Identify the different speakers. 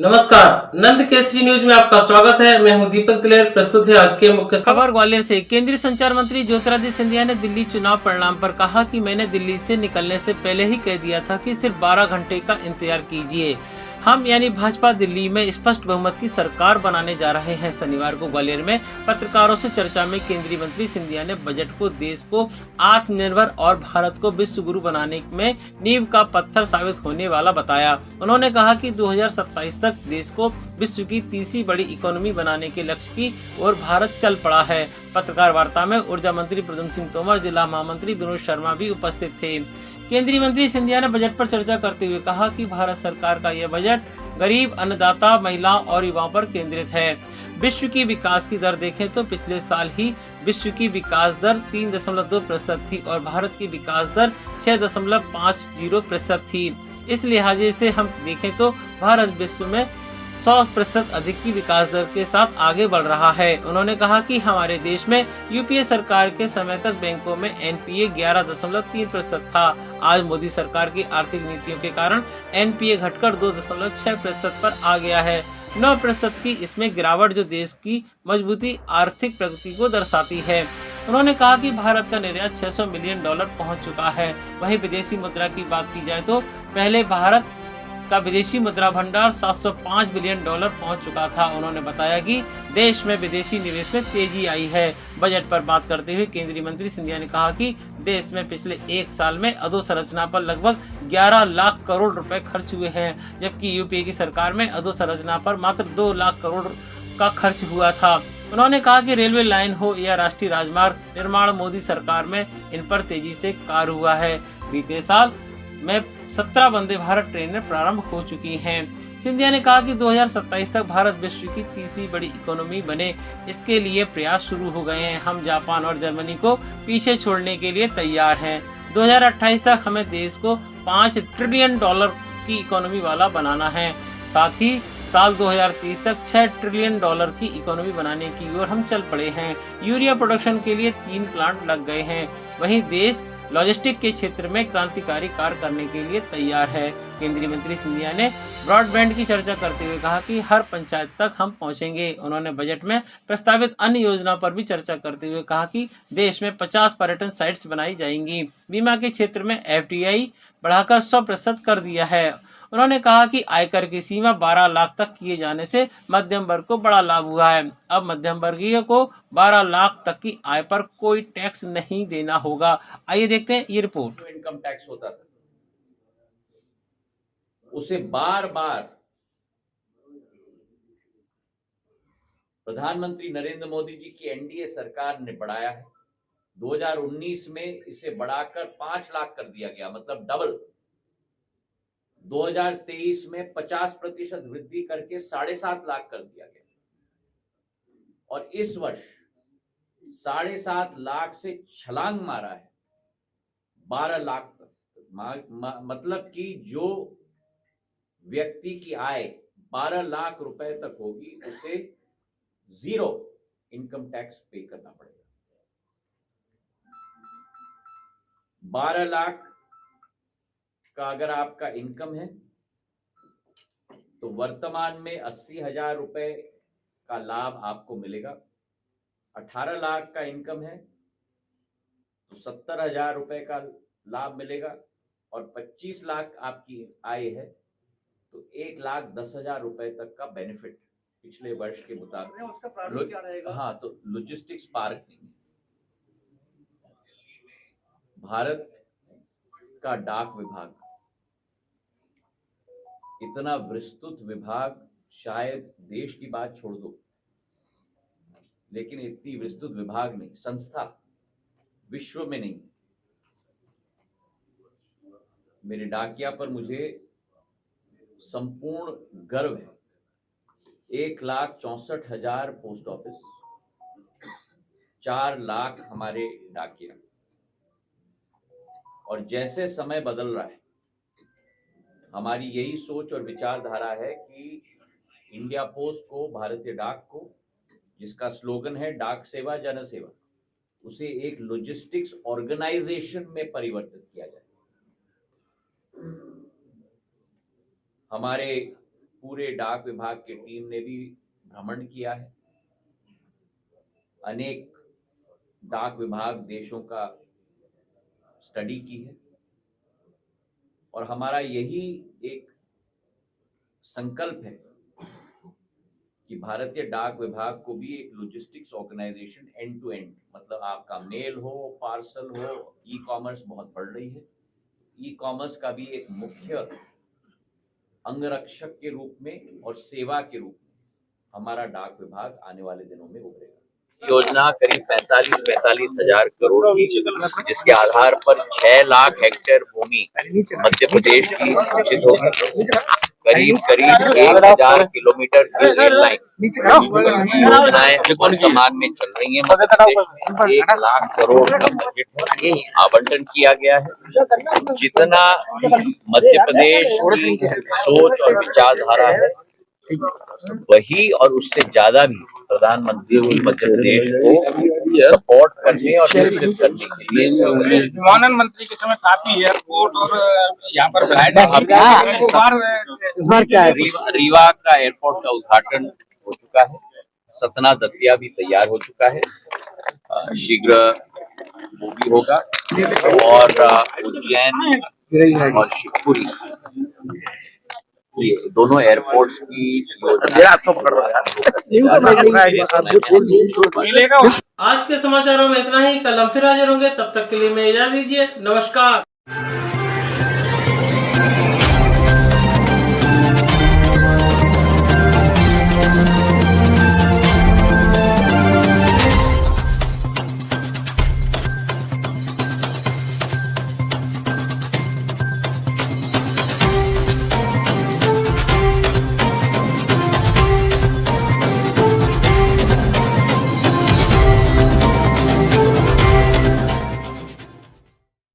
Speaker 1: नमस्कार, नंद केसरी न्यूज में आपका स्वागत है। मैं हूं दीपक तिलेर। प्रस्तुत है आज के मुख्य खबर। ग्वालियर से केंद्रीय संचार मंत्री ज्योतिरादित्य सिंधिया ने दिल्ली चुनाव परिणाम पर कहा कि मैंने दिल्ली से निकलने से पहले ही कह दिया था कि सिर्फ 12 घंटे का इंतजार कीजिए। हम यानी भाजपा दिल्ली में स्पष्ट बहुमत की सरकार बनाने जा रहे हैं। शनिवार को ग्वालियर में पत्रकारों से चर्चा में केंद्रीय मंत्री सिंधिया ने बजट को देश को आत्मनिर्भर और भारत को विश्व गुरु बनाने में नींव का पत्थर साबित होने वाला बताया। उन्होंने कहा कि 2027 तक देश को विश्व की तीसरी बड़ी इकोनॉमी बनाने के लक्ष्य की ओर भारत चल पड़ा है। पत्रकार वार्ता में ऊर्जा मंत्री प्रद्युम्न सिंह तोमर, जिला महामंत्री विनोद शर्मा भी उपस्थित थे। केंद्रीय मंत्री सिंधिया ने बजट पर चर्चा करते हुए कहा कि भारत सरकार का यह बजट गरीब, अन्नदाता, महिलाओं और युवाओं पर केंद्रित है। विश्व की विकास की दर देखें तो पिछले साल ही विश्व की विकास दर 3.2% थी और भारत की विकास दर 6.50% थी। इस लिहाजे से हम देखें तो भारत विश्व में 100% अधिक की विकास दर के साथ आगे बढ़ रहा है। उन्होंने कहा कि हमारे देश में यूपीए सरकार के समय तक बैंकों में एनपीए 11.3% था। आज मोदी सरकार की आर्थिक नीतियों के कारण एनपीए घटकर 2.6% पर आ गया है। 9% की इसमें गिरावट जो देश की मजबूती आर्थिक प्रगति को दर्शाती है। उन्होंने कहा कि भारत का निर्यात $600 मिलियन पहुंच चुका है। वहीं विदेशी मुद्रा की बात की जाए तो पहले भारत का विदेशी मुद्रा भंडार $705 बिलियन पहुंच चुका था। उन्होंने बताया कि देश में विदेशी निवेश में तेजी आई है। बजट पर बात करते हुए केंद्रीय मंत्री सिंधिया ने कहा कि देश में पिछले एक साल में अधोसंरचना पर लगभग 11 लाख करोड़ रुपए खर्च हुए हैं, जबकि यूपीए की सरकार में अधोसंरचना पर मात्र 2 लाख करोड़ का खर्च हुआ था। उन्होंने कहा कि रेलवे लाइन हो या राष्ट्रीय राजमार्ग निर्माण, मोदी सरकार में इन पर तेजी से कार्य हुआ है। बीते साल में 17 वंदे भारत ट्रेनें प्रारंभ हो चुकी हैं। सिंधिया ने कहा कि 2027 तक भारत विश्व की तीसरी बड़ी इकोनॉमी बने, इसके लिए प्रयास शुरू हो गए हैं। हम जापान और जर्मनी को पीछे छोड़ने के लिए तैयार हैं। 2028 तक हमें देश को $5 ट्रिलियन की इकोनॉमी वाला बनाना है। साथ ही साल 2030 तक $6 ट्रिलियन की इकोनॉमी बनाने की ओर हम चल पड़े हैं। यूरिया प्रोडक्शन के लिए 3 प्लांट लग गए हैं। वहीं देश लॉजिस्टिक के क्षेत्र में क्रांतिकारी कार्य करने के लिए तैयार है। केंद्रीय मंत्री सिंधिया ने ब्रॉडबैंड की चर्चा करते हुए कहा कि हर पंचायत तक हम पहुंचेंगे। उन्होंने बजट में प्रस्तावित अन्य योजनाओं पर भी चर्चा करते हुए कहा कि देश में 50 पर्यटन साइट्स बनाई जाएंगी। बीमा के क्षेत्र में एफडीआई बढ़ाकर 100% कर दिया है। उन्होंने कहा कि आयकर की सीमा 12 लाख तक किए जाने से मध्यम वर्ग को बड़ा लाभ हुआ है। अब मध्यम वर्गीय को 12 लाख तक की आय पर कोई टैक्स नहीं देना होगा। आइए देखते हैं ये रिपोर्ट।
Speaker 2: इनकम टैक्स होता था, उसे बार बार प्रधानमंत्री नरेंद्र मोदी जी की एनडीए सरकार ने बढ़ाया है। 2019 में इसे बढ़ाकर 5 लाख कर दिया गया, मतलब डबल। 2023 में 50% वृद्धि करके 7.5 लाख कर दिया गया और इस वर्ष 7.5 लाख से छलांग मारा है 12 लाख तक। मतलब कि जो व्यक्ति की आय 12 लाख रुपए तक होगी उसे 0 इनकम टैक्स पे करना पड़ेगा। 12 लाख का अगर आपका इनकम है तो वर्तमान में 80,000 रुपए का लाभ आपको मिलेगा। 18 लाख का इनकम है तो 70,000 रुपए का लाभ मिलेगा और 25 लाख आपकी आय है तो 1,10,000 रुपए तक का बेनिफिट पिछले वर्ष के मुताबिक।
Speaker 3: उसका प्रारूप क्या रहेगा?
Speaker 2: हाँ, तो लॉजिस्टिक्स पार्क नहीं। भारत का डाक विभाग इतना विस्तृत विभाग शायद देश की बात छोड़ दो, लेकिन इतनी विस्तृत विभाग नहीं, संस्था विश्व में नहीं। मेरे डाकिया पर मुझे संपूर्ण गर्व है। 1,64,000 पोस्ट ऑफिस, 4 लाख हमारे डाकिया। और जैसे समय बदल रहा है, हमारी यही सोच और विचारधारा है कि इंडिया पोस्ट को, भारतीय डाक को, जिसका स्लोगन है डाक सेवा जन सेवा, उसे एक लॉजिस्टिक्स ऑर्गेनाइजेशन में परिवर्तित किया जाए। हमारे पूरे डाक विभाग की टीम ने भी भ्रमण किया है। अनेक डाक विभाग देशों का स्टडी की है और हमारा यही एक संकल्प है कि भारतीय डाक विभाग को भी एक logistics organisation end to end, मतलब आपका मेल हो, पार्सल हो, ई कॉमर्स बहुत बढ़ रही है, ई कॉमर्स का भी एक मुख्य अंगरक्षक के रूप में और सेवा के रूप में हमारा डाक विभाग आने वाले दिनों में उभरेगा। योजना करीब 45,000 करोड़ की, जिसके आधार पर 6 लाख हेक्टेयर भूमि मध्य प्रदेश की सूचित होगी। करीब 1,000 किलोमीटर की रेल लाइन योजनाएं वर्तमान में चल रही हैं। मध्य प्रदेश में 1 लाख करोड़ का बजट आवंटन किया गया है। जितना मध्य प्रदेश की सोच और विचारधारा है, वही और उससे ज्यादा भी प्रधानमंत्री मध्य प्रदेश को सपोर्ट करने और विकसित करने के लिए
Speaker 3: विमानन मंत्री के समय काफी एयरपोर्ट और यहाँ पर
Speaker 4: इस बार क्या है?
Speaker 2: रीवा का एयरपोर्ट का उद्घाटन हो चुका है। सतना दतिया भी तैयार हो चुका है, शीघ्र वो भी होगा। और उज्जैन और शिवपुरी, ये दोनों एयरपोर्ट्स की
Speaker 1: आज के समाचारों में इतना ही। कल हम फिर हाजिर होंगे, तब तक के लिए मैं इजाजत दीजिए। नमस्कार।